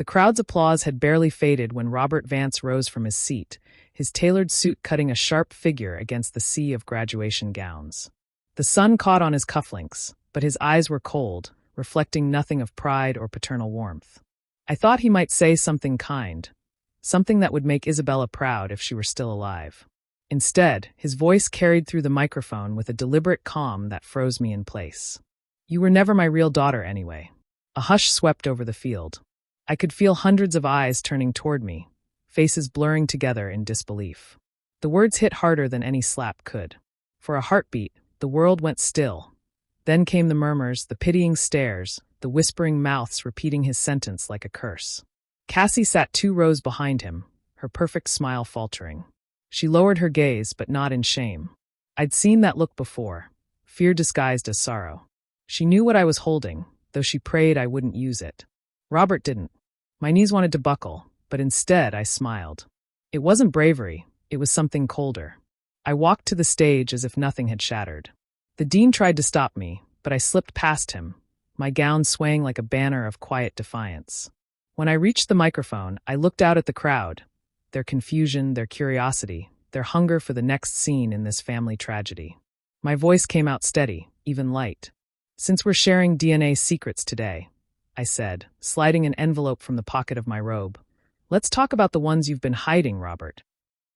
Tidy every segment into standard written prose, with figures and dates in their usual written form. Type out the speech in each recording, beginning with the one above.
The crowd's applause had barely faded when Robert Vance rose from his seat, his tailored suit cutting a sharp figure against the sea of graduation gowns. The sun caught on his cufflinks, but his eyes were cold, reflecting nothing of pride or paternal warmth. I thought he might say something kind, something that would make Isabella proud if she were still alive. Instead, his voice carried through the microphone with a deliberate calm that froze me in place. "You were never my real daughter anyway." A hush swept over the field. I could feel hundreds of eyes turning toward me, faces blurring together in disbelief. The words hit harder than any slap could. For a heartbeat, the world went still. Then came the murmurs, the pitying stares, the whispering mouths repeating his sentence like a curse. Cassie sat 2 rows behind him, her perfect smile faltering. She lowered her gaze, but not in shame. I'd seen that look before, fear disguised as sorrow. She knew what I was holding, though she prayed I wouldn't use it. Robert didn't. My knees wanted to buckle, but instead I smiled. It wasn't bravery, it was something colder. I walked to the stage as if nothing had shattered. The dean tried to stop me, but I slipped past him, my gown swaying like a banner of quiet defiance. When I reached the microphone, I looked out at the crowd, their confusion, their curiosity, their hunger for the next scene in this family tragedy. My voice came out steady, even light. "Since we're sharing DNA secrets today," I said, sliding an envelope from the pocket of my robe, "let's talk about the ones you've been hiding, Robert."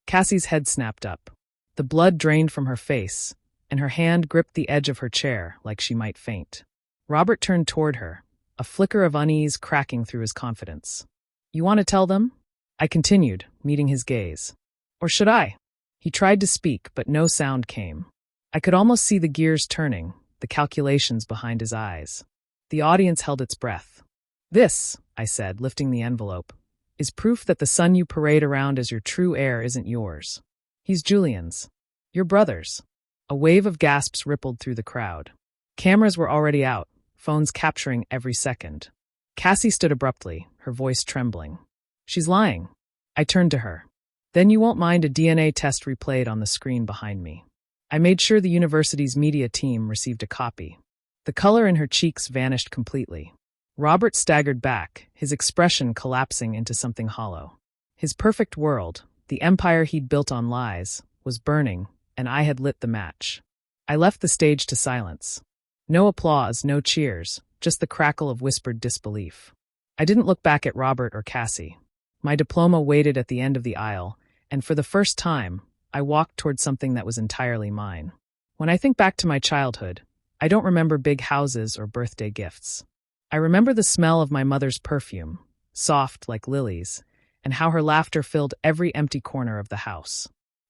Cassie's head snapped up. The blood drained from her face, and her hand gripped the edge of her chair like she might faint. Robert turned toward her, a flicker of unease cracking through his confidence. "You want to tell them?" I continued, meeting his gaze. "Or should I?" He tried to speak, but no sound came. I could almost see the gears turning, the calculations behind his eyes. The audience held its breath. "This," I said, lifting the envelope, "is proof that the son you parade around as your true heir isn't yours. He's Julian's. Your brother's." A wave of gasps rippled through the crowd. Cameras were already out, phones capturing every second. Cassie stood abruptly, her voice trembling. "She's lying." I turned to her. "Then you won't mind a DNA test replayed on the screen behind me." I made sure the university's media team received a copy. The color in her cheeks vanished completely. Robert staggered back, his expression collapsing into something hollow. His perfect world, the empire he'd built on lies, was burning, and I had lit the match. I left the stage to silence. No applause, no cheers, just the crackle of whispered disbelief. I didn't look back at Robert or Cassie. My diploma waited at the end of the aisle, and for the first time, I walked toward something that was entirely mine. When I think back to my childhood, I don't remember big houses or birthday gifts. I remember the smell of my mother's perfume, soft like lilies, and how her laughter filled every empty corner of the house.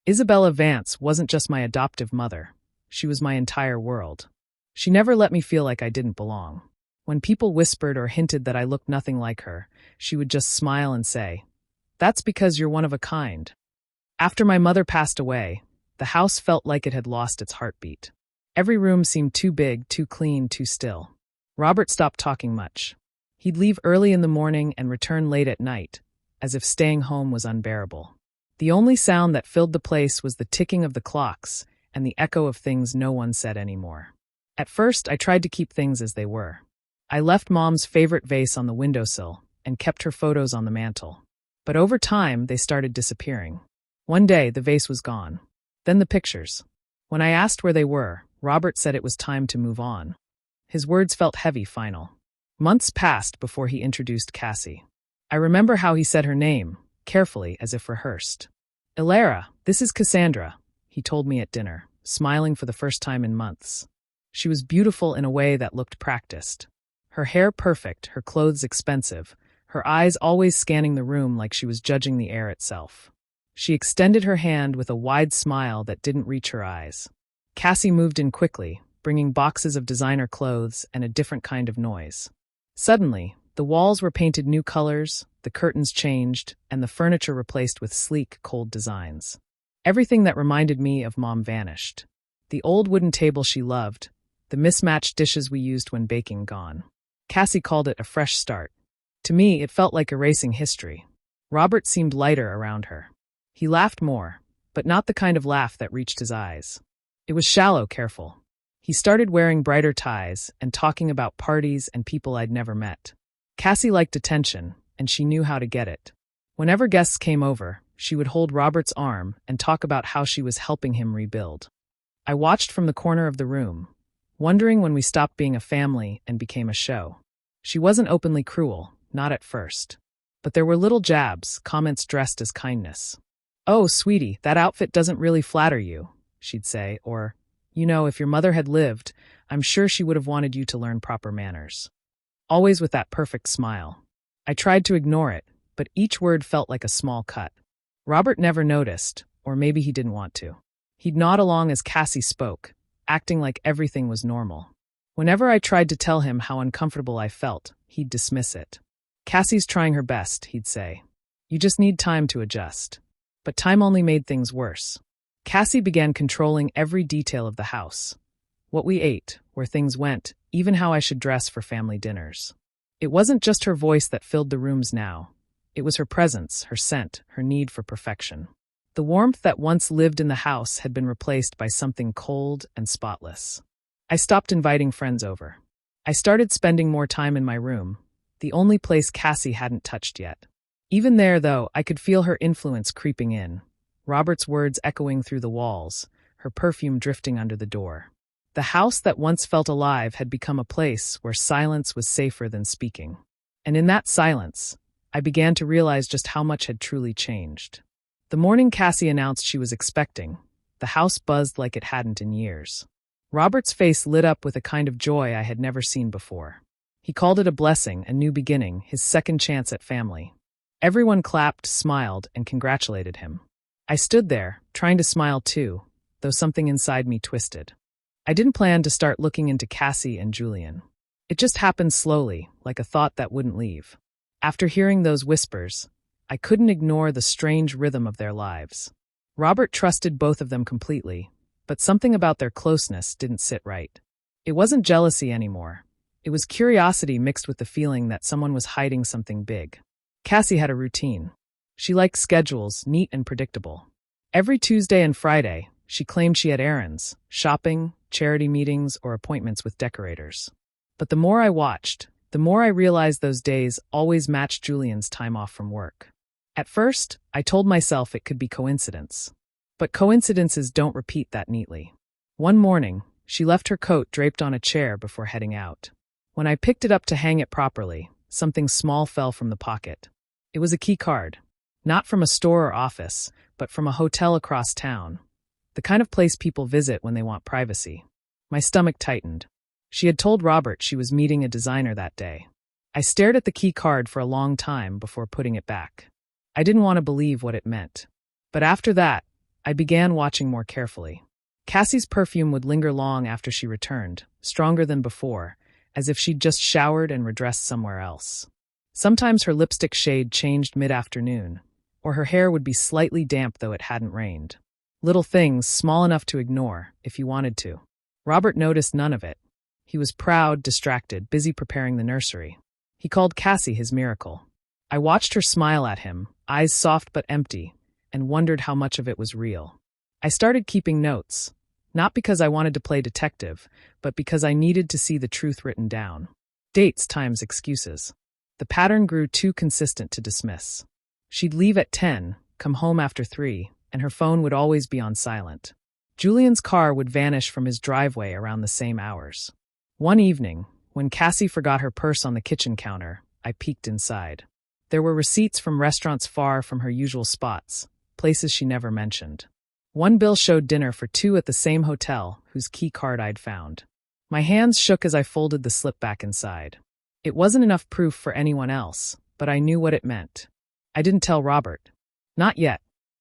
Isabella Vance wasn't just my adoptive mother. She was my entire world. She never let me feel like I didn't belong. When people whispered or hinted that I looked nothing like her, she would just smile and say, "That's because you're one of a kind." After my mother passed away, the house felt like it had lost its heartbeat. Every room seemed too big, too clean, too still. Robert stopped talking much. He'd leave early in the morning and return late at night, as if staying home was unbearable. The only sound that filled the place was the ticking of the clocks and the echo of things no one said anymore. At first, I tried to keep things as they were. I left Mom's favorite vase on the windowsill and kept her photos on the mantel. But over time, they started disappearing. One day, the vase was gone. Then the pictures. When I asked where they were, Robert said it was time to move on. His words felt heavy, final. Months passed before he introduced Cassie. I remember how he said her name, carefully as if rehearsed. "Ilara, this is Cassandra," he told me at dinner, smiling for the first time in months. She was beautiful in a way that looked practiced. Her hair perfect, her clothes expensive, her eyes always scanning the room like she was judging the air itself. She extended her hand with a wide smile that didn't reach her eyes. Cassie moved in quickly, bringing boxes of designer clothes and a different kind of noise. Suddenly, the walls were painted new colors, the curtains changed, and the furniture replaced with sleek, cold designs. Everything that reminded me of Mom vanished. The old wooden table she loved, the mismatched dishes we used when baking gone. Cassie called it a fresh start. To me, it felt like erasing history. Robert seemed lighter around her. He laughed more, but not the kind of laugh that reached his eyes. It was shallow, careful. He started wearing brighter ties and talking about parties and people I'd never met. Cassie liked attention, and she knew how to get it. Whenever guests came over, she would hold Robert's arm and talk about how she was helping him rebuild. I watched from the corner of the room, wondering when we stopped being a family and became a show. She wasn't openly cruel, not at first. But there were little jabs, comments dressed as kindness. "Oh, sweetie, that outfit doesn't really flatter you," she'd say, or, "If your mother had lived, I'm sure she would have wanted you to learn proper manners." Always with that perfect smile. I tried to ignore it, but each word felt like a small cut. Robert never noticed, or maybe he didn't want to. He'd nod along as Cassie spoke, acting like everything was normal. Whenever I tried to tell him how uncomfortable I felt, he'd dismiss it. "Cassie's trying her best," he'd say. "You just need time to adjust." But time only made things worse. Cassie began controlling every detail of the house. What we ate, where things went, even how I should dress for family dinners. It wasn't just her voice that filled the rooms now. It was her presence, her scent, her need for perfection. The warmth that once lived in the house had been replaced by something cold and spotless. I stopped inviting friends over. I started spending more time in my room, the only place Cassie hadn't touched yet. Even there, though, I could feel her influence creeping in, Robert's words echoing through the walls, her perfume drifting under the door. The house that once felt alive had become a place where silence was safer than speaking. And in that silence, I began to realize just how much had truly changed. The morning Cassie announced she was expecting, the house buzzed like it hadn't in years. Robert's face lit up with a kind of joy I had never seen before. He called it a blessing, a new beginning, his second chance at family. Everyone clapped, smiled, and congratulated him. I stood there, trying to smile too, though something inside me twisted. I didn't plan to start looking into Cassie and Julian. It just happened slowly, like a thought that wouldn't leave. After hearing those whispers, I couldn't ignore the strange rhythm of their lives. Robert trusted both of them completely, but something about their closeness didn't sit right. It wasn't jealousy anymore. It was curiosity mixed with the feeling that someone was hiding something big. Cassie had a routine. She liked schedules, neat and predictable. Every Tuesday and Friday, she claimed she had errands, shopping, charity meetings, or appointments with decorators. But the more I watched, the more I realized those days always matched Julian's time off from work. At first, I told myself it could be coincidence. But coincidences don't repeat that neatly. One morning, she left her coat draped on a chair before heading out. When I picked it up to hang it properly, something small fell from the pocket. It was a key card. Not from a store or office, but from a hotel across town. The kind of place people visit when they want privacy. My stomach tightened. She had told Robert she was meeting a designer that day. I stared at the key card for a long time before putting it back. I didn't want to believe what it meant. But after that, I began watching more carefully. Cassie's perfume would linger long after she returned, stronger than before, as if she'd just showered and redressed somewhere else. Sometimes her lipstick shade changed mid-afternoon, or her hair would be slightly damp though it hadn't rained. Little things, small enough to ignore, if you wanted to. Robert noticed none of it. He was proud, distracted, busy preparing the nursery. He called Cassie his miracle. I watched her smile at him, eyes soft but empty, and wondered how much of it was real. I started keeping notes, not because I wanted to play detective, but because I needed to see the truth written down. Dates times excuses. The pattern grew too consistent to dismiss. She'd leave at 10, come home after 3, and her phone would always be on silent. Julian's car would vanish from his driveway around the same hours. One evening, when Cassie forgot her purse on the kitchen counter, I peeked inside. There were receipts from restaurants far from her usual spots, places she never mentioned. One bill showed dinner for 2 at the same hotel, whose key card I'd found. My hands shook as I folded the slip back inside. It wasn't enough proof for anyone else, but I knew what it meant. I didn't tell Robert. Not yet.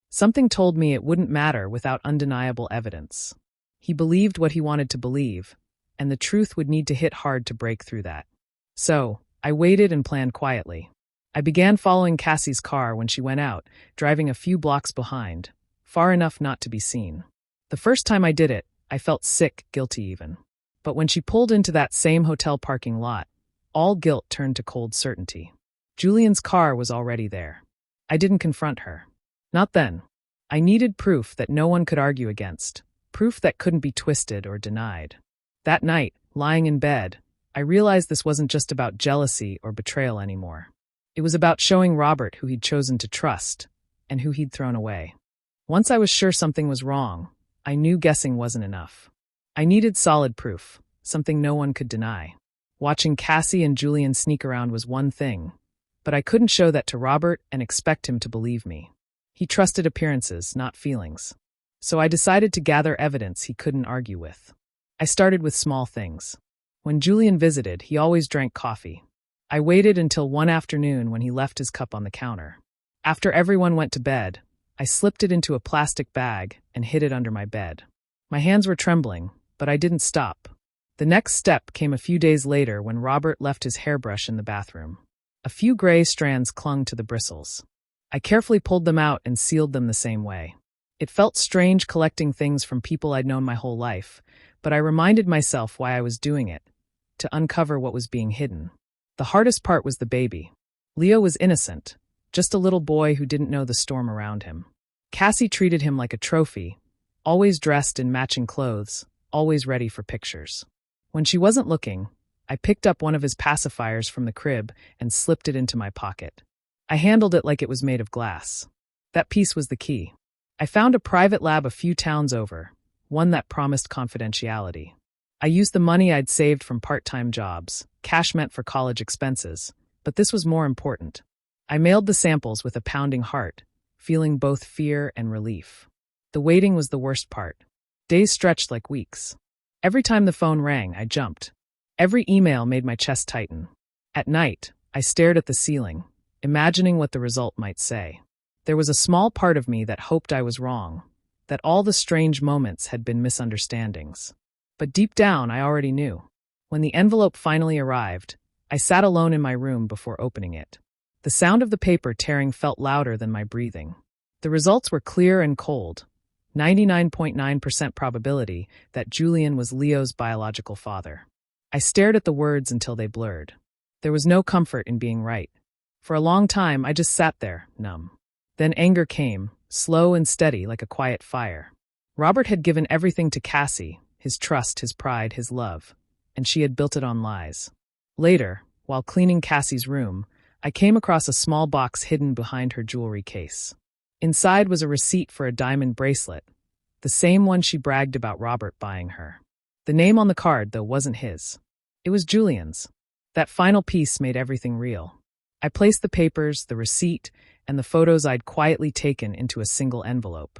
Something told me it wouldn't matter without undeniable evidence. He believed what he wanted to believe, and the truth would need to hit hard to break through that. So, I waited and planned quietly. I began following Cassie's car when she went out, driving a few blocks behind, far enough not to be seen. The first time I did it, I felt sick, guilty even. But when she pulled into that same hotel parking lot, all guilt turned to cold certainty. Julian's car was already there. I didn't confront her. Not then. I needed proof that no one could argue against, proof that couldn't be twisted or denied. That night, lying in bed, I realized this wasn't just about jealousy or betrayal anymore. It was about showing Robert who he'd chosen to trust and who he'd thrown away. Once I was sure something was wrong, I knew guessing wasn't enough. I needed solid proof, something no one could deny. Watching Cassie and Julian sneak around was one thing, but I couldn't show that to Robert and expect him to believe me. He trusted appearances, not feelings. So I decided to gather evidence he couldn't argue with. I started with small things. When Julian visited, he always drank coffee. I waited until one afternoon when he left his cup on the counter. After everyone went to bed, I slipped it into a plastic bag and hid it under my bed. My hands were trembling, but I didn't stop. The next step came a few days later when Robert left his hairbrush in the bathroom. A few gray strands clung to the bristles. I carefully pulled them out and sealed them the same way. It felt strange collecting things from people I'd known my whole life, but I reminded myself why I was doing it, to uncover what was being hidden. The hardest part was the baby. Leo was innocent, just a little boy who didn't know the storm around him. Cassie treated him like a trophy, always dressed in matching clothes, always ready for pictures. When she wasn't looking, I picked up one of his pacifiers from the crib and slipped it into my pocket. I handled it like it was made of glass. That piece was the key. I found a private lab a few towns over, one that promised confidentiality. I used the money I'd saved from part-time jobs, cash meant for college expenses, but this was more important. I mailed the samples with a pounding heart, feeling both fear and relief. The waiting was the worst part. Days stretched like weeks. Every time the phone rang, I jumped. Every email made my chest tighten. At night, I stared at the ceiling, imagining what the result might say. There was a small part of me that hoped I was wrong, that all the strange moments had been misunderstandings. But deep down, I already knew. When the envelope finally arrived, I sat alone in my room before opening it. The sound of the paper tearing felt louder than my breathing. The results were clear and cold. 99.9% probability that Julian was Leo's biological father. I stared at the words until they blurred. There was no comfort in being right. For a long time, I just sat there, numb. Then anger came, slow and steady like a quiet fire. Robert had given everything to Cassie, his trust, his pride, his love, and she had built it on lies. Later, while cleaning Cassie's room, I came across a small box hidden behind her jewelry case. Inside was a receipt for a diamond bracelet, the same one she bragged about Robert buying her. The name on the card, though, wasn't his. It was Julian's. That final piece made everything real. I placed the papers, the receipt, and the photos I'd quietly taken into a single envelope.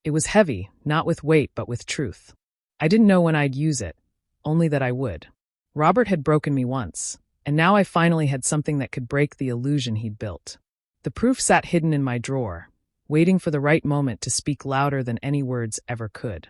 It was heavy, not with weight but with truth. I didn't know when I'd use it, only that I would. Robert had broken me once, and now I finally had something that could break the illusion he'd built. The proof sat hidden in my drawer, waiting for the right moment to speak louder than any words ever could.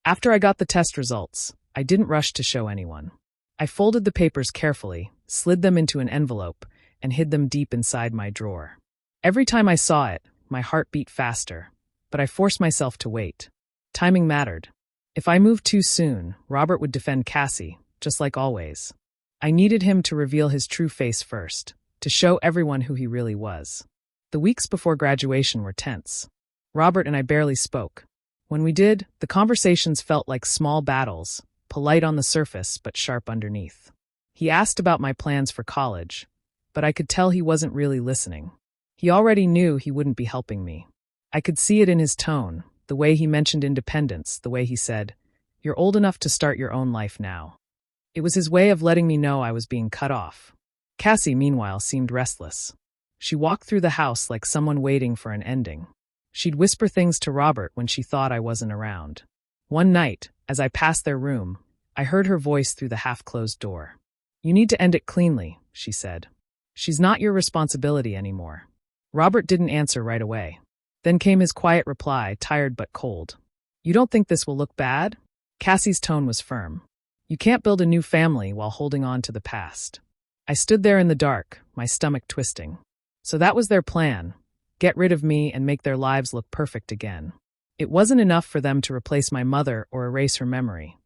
After I got the test results, I didn't rush to show anyone. I folded the papers carefully, slid them into an envelope, and hid them deep inside my drawer. Every time I saw it, my heart beat faster, but I forced myself to wait. Timing mattered. If I moved too soon, Robert would defend Cassie, just like always. I needed him to reveal his true face first, to show everyone who he really was. The weeks before graduation were tense. Robert and I barely spoke. When we did, the conversations felt like small battles, polite on the surface but sharp underneath. He asked about my plans for college, but I could tell he wasn't really listening. He already knew he wouldn't be helping me. I could see it in his tone, the way he mentioned independence, the way he said, "You're old enough to start your own life now." It was his way of letting me know I was being cut off. Cassie, meanwhile, seemed restless. She walked through the house like someone waiting for an ending. She'd whisper things to Robert when she thought I wasn't around. One night, as I passed their room, I heard her voice through the half-closed door. "You need to end it cleanly," she said. "She's not your responsibility anymore." Robert didn't answer right away. Then came his quiet reply, tired but cold. "You don't think this will look bad?" Cassie's tone was firm. "You can't build a new family while holding on to the past." I stood there in the dark, my stomach twisting. So that was their plan. Get rid of me and make their lives look perfect again. It wasn't enough for them to replace my mother or erase her memory.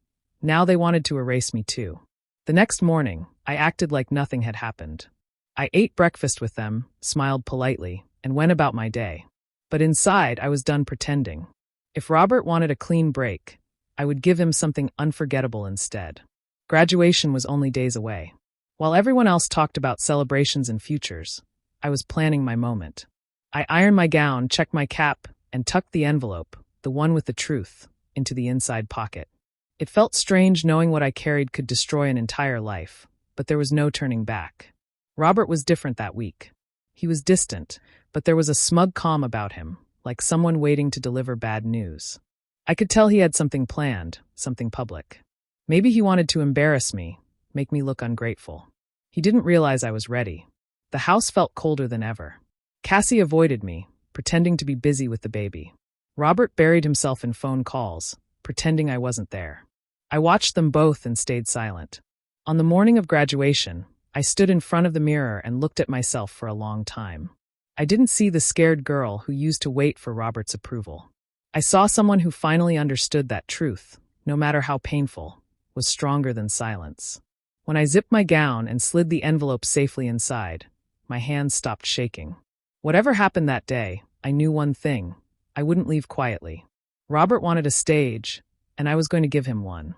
Now they wanted to erase me too. The next morning, I acted like nothing had happened. I ate breakfast with them, smiled politely, and went about my day. But inside, I was done pretending. If Robert wanted a clean break, I would give him something unforgettable instead. Graduation was only days away. While everyone else talked about celebrations and futures, I was planning my moment. I ironed my gown, checked my cap, and tucked the envelope, the one with the truth, into the inside pocket. It felt strange knowing what I carried could destroy an entire life, but there was no turning back. Robert was different that week. He was distant, but there was a smug calm about him, like someone waiting to deliver bad news. I could tell he had something planned, something public. Maybe he wanted to embarrass me, make me look ungrateful. He didn't realize I was ready. The house felt colder than ever. Cassie avoided me, pretending to be busy with the baby. Robert buried himself in phone calls, pretending I wasn't there. I watched them both and stayed silent. On the morning of graduation, I stood in front of the mirror and looked at myself for a long time. I didn't see the scared girl who used to wait for Robert's approval. I saw someone who finally understood that truth, no matter how painful, was stronger than silence. When I zipped my gown and slid the envelope safely inside, my hands stopped shaking. Whatever happened that day, I knew one thing: I wouldn't leave quietly. Robert wanted a stage, and I was going to give him one.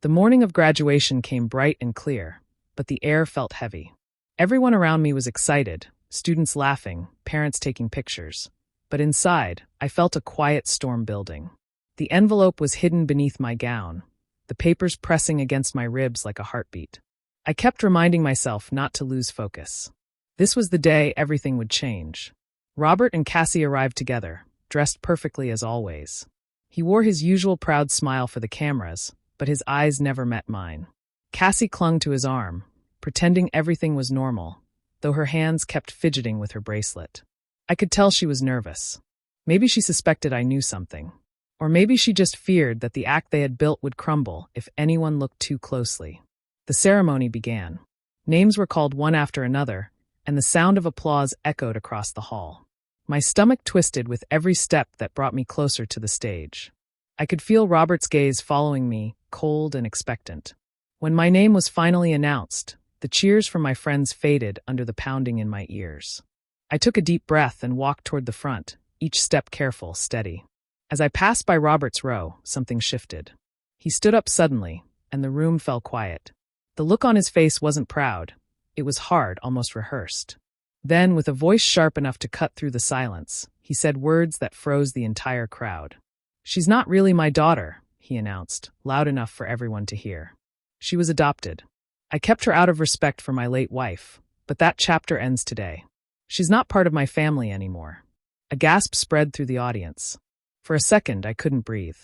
The morning of graduation came bright and clear, but the air felt heavy. Everyone around me was excited, students laughing, parents taking pictures. But inside, I felt a quiet storm building. The envelope was hidden beneath my gown, the papers pressing against my ribs like a heartbeat. I kept reminding myself not to lose focus. This was the day everything would change. Robert and Cassie arrived together, dressed perfectly as always. He wore his usual proud smile for the cameras, but his eyes never met mine. Cassie clung to his arm, pretending everything was normal, though her hands kept fidgeting with her bracelet. I could tell she was nervous. Maybe she suspected I knew something. Or maybe she just feared that the act they had built would crumble if anyone looked too closely. The ceremony began. Names were called one after another, and the sound of applause echoed across the hall. My stomach twisted with every step that brought me closer to the stage. I could feel Robert's gaze following me, cold and expectant. When my name was finally announced, the cheers from my friends faded under the pounding in my ears. I took a deep breath and walked toward the front, each step careful, steady. As I passed by Robert's row, something shifted. He stood up suddenly, and the room fell quiet. The look on his face wasn't proud. It was hard, almost rehearsed. Then, with a voice sharp enough to cut through the silence, he said words that froze the entire crowd. "She's not really my daughter," he announced, loud enough for everyone to hear. "She was adopted. I kept her out of respect for my late wife, but that chapter ends today. She's not part of my family anymore." A gasp spread through the audience. For a second, I couldn't breathe.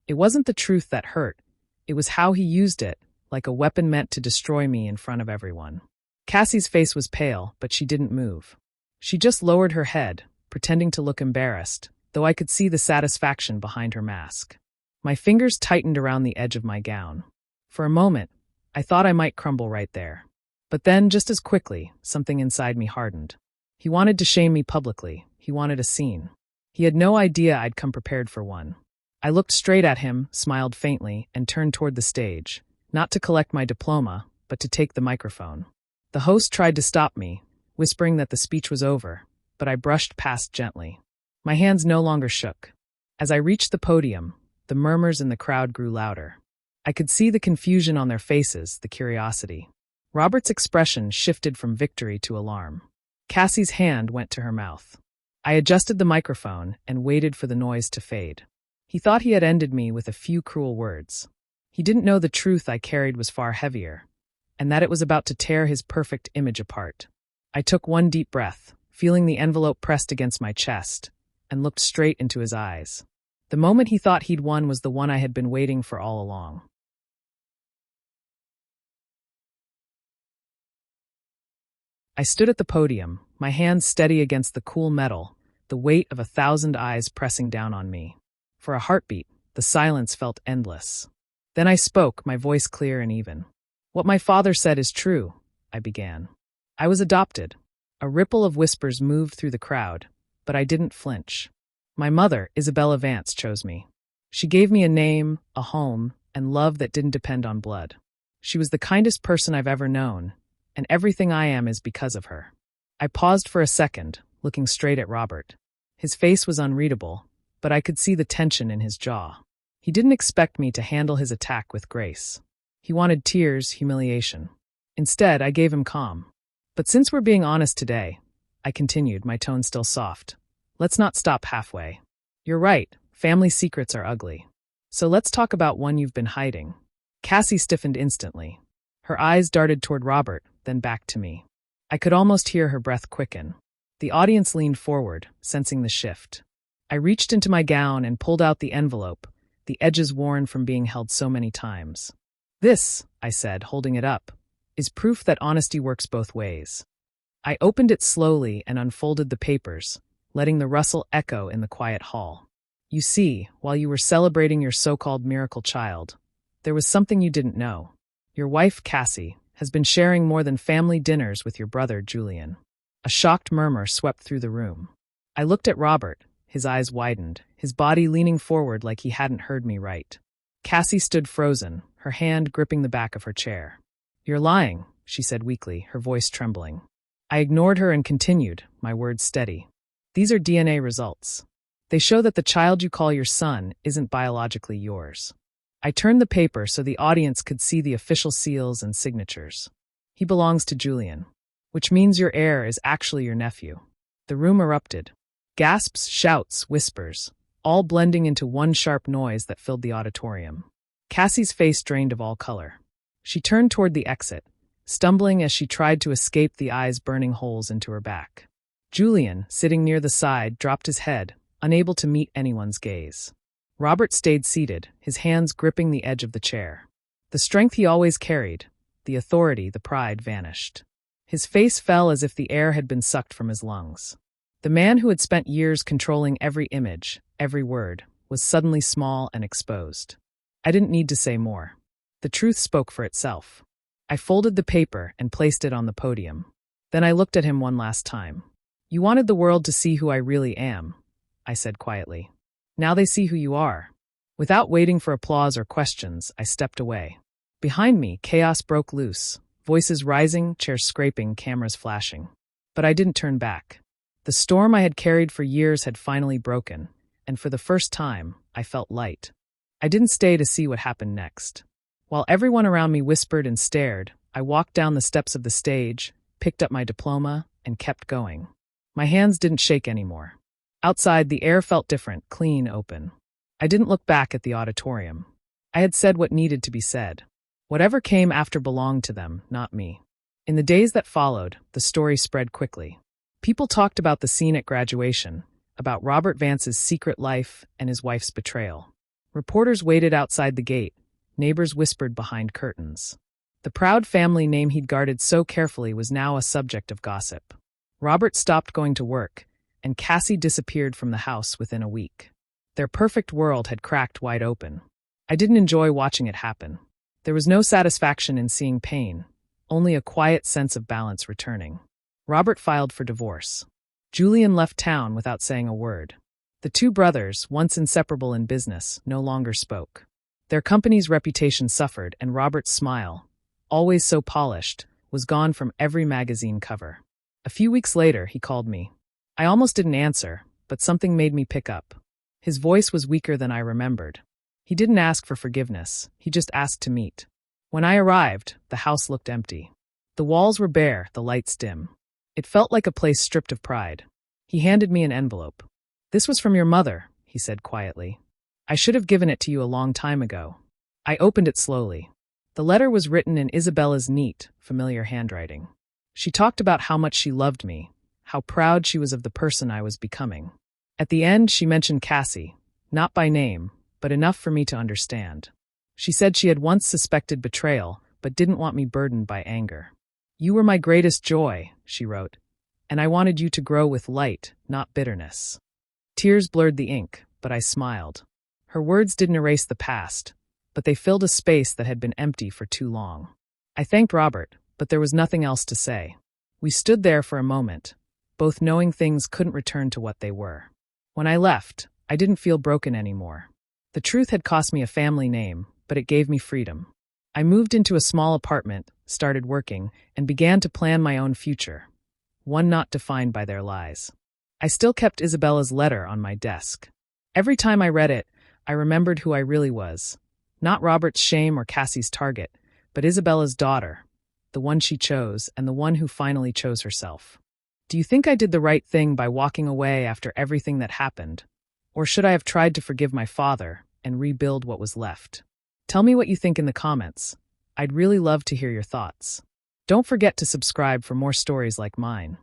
It wasn't the truth that hurt. It was how he used it, like a weapon meant to destroy me in front of everyone. Cassie's face was pale, but she didn't move. She just lowered her head, pretending to look embarrassed, though I could see the satisfaction behind her mask. My fingers tightened around the edge of my gown. For a moment, I thought I might crumble right there. But then, just as quickly, something inside me hardened. He wanted to shame me publicly. He wanted a scene. He had no idea I'd come prepared for one. I looked straight at him, smiled faintly, and turned toward the stage, not to collect my diploma, but to take the microphone. The host tried to stop me, whispering that the speech was over, but I brushed past gently. My hands no longer shook. As I reached the podium, the murmurs in the crowd grew louder. I could see the confusion on their faces, the curiosity. Robert's expression shifted from victory to alarm. Cassie's hand went to her mouth. I adjusted the microphone and waited for the noise to fade. He thought he had ended me with a few cruel words. He didn't know the truth I carried was far heavier, and that it was about to tear his perfect image apart. I took one deep breath, feeling the envelope pressed against my chest, and looked straight into his eyes. The moment he thought he'd won was the one I had been waiting for all along. I stood at the podium, my hands steady against the cool metal, the weight of 1,000 eyes pressing down on me. For a heartbeat, the silence felt endless. Then I spoke, my voice clear and even. "What my father said is true," I began. "I was adopted." A ripple of whispers moved through the crowd, but I didn't flinch. My mother, Isabella Vance, chose me. She gave me a name, a home, and love that didn't depend on blood. She was the kindest person I've ever known, and everything I am is because of her. I paused for a second, looking straight at Robert. His face was unreadable, but I could see the tension in his jaw. He didn't expect me to handle his attack with grace. He wanted tears, humiliation. Instead, I gave him calm. "But since we're being honest today, I continued, my tone still soft. Let's not stop halfway. You're right, family secrets are ugly. So let's talk about one you've been hiding. Cassie stiffened instantly. Her eyes darted toward Robert, then back to me. I could almost hear her breath quicken. The audience leaned forward, sensing the shift. I reached into my gown and pulled out the envelope, the edges worn from being held so many times. This, I said, holding it up, is proof that honesty works both ways. I opened it slowly and unfolded the papers, letting the rustle echo in the quiet hall. You see, while you were celebrating your so-called miracle child, there was something you didn't know. Your wife, Cassie, has been sharing more than family dinners with your brother, Julian. A shocked murmur swept through the room. I looked at Robert, his eyes widened, his body leaning forward like he hadn't heard me right. Cassie stood frozen, her hand gripping the back of her chair. You're lying, she said weakly, her voice trembling. I ignored her and continued, my words steady. These are DNA results. They show that the child you call your son isn't biologically yours. I turned the paper so the audience could see the official seals and signatures. He belongs to Julian, which means your heir is actually your nephew. The room erupted. Gasps, shouts, whispers, all blending into one sharp noise that filled the auditorium. Cassie's face drained of all color. She turned toward the exit, stumbling as she tried to escape the eyes burning holes into her back. Julian, sitting near the side, dropped his head, unable to meet anyone's gaze. Robert stayed seated, his hands gripping the edge of the chair. The strength he always carried, the authority, the pride vanished. His face fell as if the air had been sucked from his lungs. The man who had spent years controlling every image, every word, was suddenly small and exposed. I didn't need to say more. The truth spoke for itself. I folded the paper and placed it on the podium. Then I looked at him one last time. You wanted the world to see who I really am, I said quietly. Now they see who you are. Without waiting for applause or questions, I stepped away. Behind me, chaos broke loose, voices rising, chairs scraping, cameras flashing. But I didn't turn back. The storm I had carried for years had finally broken, and for the first time, I felt light. I didn't stay to see what happened next. While everyone around me whispered and stared, I walked down the steps of the stage, picked up my diploma, and kept going. My hands didn't shake anymore. Outside, the air felt different, clean, open. I didn't look back at the auditorium. I had said what needed to be said. Whatever came after belonged to them, not me. In the days that followed, the story spread quickly. People talked about the scene at graduation, about Robert Vance's secret life and his wife's betrayal. Reporters waited outside the gate, neighbors whispered behind curtains. The proud family name he'd guarded so carefully was now a subject of gossip. Robert stopped going to work, and Cassie disappeared from the house within a week. Their perfect world had cracked wide open. I didn't enjoy watching it happen. There was no satisfaction in seeing pain, only a quiet sense of balance returning. Robert filed for divorce. Julian left town without saying a word. The two brothers, once inseparable in business, no longer spoke. Their company's reputation suffered, and Robert's smile, always so polished, was gone from every magazine cover. A few weeks later, he called me. I almost didn't answer, but something made me pick up. His voice was weaker than I remembered. He didn't ask for forgiveness, he just asked to meet. When I arrived, the house looked empty. The walls were bare, the lights dim. It felt like a place stripped of pride. He handed me an envelope. This was from your mother, he said quietly. I should have given it to you a long time ago. I opened it slowly. The letter was written in Isabella's neat, familiar handwriting. She talked about how much she loved me, how proud she was of the person I was becoming. At the end, she mentioned Cassie, not by name, but enough for me to understand. She said she had once suspected betrayal, but didn't want me burdened by anger. You were my greatest joy, she wrote, and I wanted you to grow with light, not bitterness. Tears blurred the ink, but I smiled. Her words didn't erase the past, but they filled a space that had been empty for too long. I thanked Robert, but there was nothing else to say. We stood there for a moment, both knowing things couldn't return to what they were. When I left, I didn't feel broken anymore. The truth had cost me a family name, but it gave me freedom. I moved into a small apartment, started working, and began to plan my own future, one not defined by their lies. I still kept Isabella's letter on my desk. Every time I read it, I remembered who I really was. Not Robert's shame or Cassie's target, but Isabella's daughter, the one she chose and the one who finally chose herself. Do you think I did the right thing by walking away after everything that happened? Or should I have tried to forgive my father and rebuild what was left? Tell me what you think in the comments. I'd really love to hear your thoughts. Don't forget to subscribe for more stories like mine.